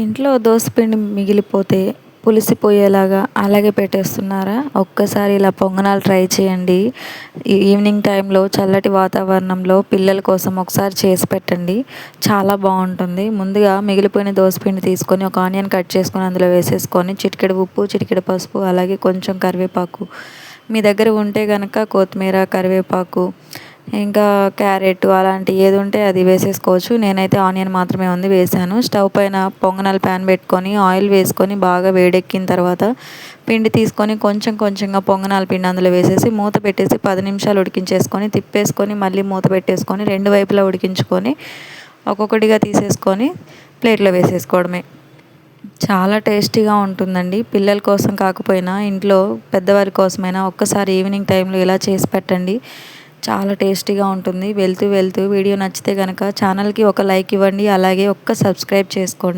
ఇంట్లో దోసపిండి మిగిలిపోతే పులిసిపోయేలాగా అలాగే పెట్టేస్తున్నారా? ఒక్కసారి ఇలా పొంగనాలు ట్రై చేయండి. ఈవినింగ్ టైంలో చల్లటి వాతావరణంలో పిల్లల కోసం ఒకసారి చేసి పెట్టండి. చాలా బావుంటుంది. ముందుగా మిగిలిపోయిన దోసపిండి తీసుకొని ఒక ఆనియన్ కట్ చేసుకొని అందులో వేసేసుకొని చిటికెడు ఉప్పు, చిటికెడు పసుపు అలాగే కొంచెం కరివేపాకు, మీ దగ్గర ఉంటే గనక కొత్తిమీర, కరివేపాకు ఇంకా క్యారెట్ అలాంటి ఏది ఉంటే అది వేసేసుకోవచ్చు. నేనైతే ఆనియన్ మాత్రమే ఉంది వేసాను. స్టవ్ పైన పొంగనాలు ప్యాన్ పెట్టుకొని ఆయిల్ వేసుకొని బాగా వేడెక్కిన తర్వాత పిండి తీసుకొని కొంచెం కొంచెంగా పొంగనాల పిండి అందులో వేసేసి మూత పెట్టేసి 10 నిమిషాలు ఉడికించేసుకొని తిప్పేసుకొని మళ్ళీ మూత పెట్టేసుకొని రెండు వైపులా ఉడికించుకొని ఒక్కొక్కటిగా తీసేసుకొని ప్లేట్లో వేసేసుకోవడమే. చాలా టేస్టీగా ఉంటుందండి. పిల్లల కోసం కాకపోయినా ఇంట్లో పెద్దవారి కోసమైనా ఒక్కసారి ఈవినింగ్ టైంలో ఇలా చేసి పెట్టండి. చాలా టేస్టీగా ఉంటుంది. వెళ్తూ వెళ్తూ వీడియో నచ్చితే గనక ఛానల్‌కి ఒక లైక్ ఇవ్వండి. అలాగే ఒక్క సబ్స్క్రైబ్ చేసుకోండి.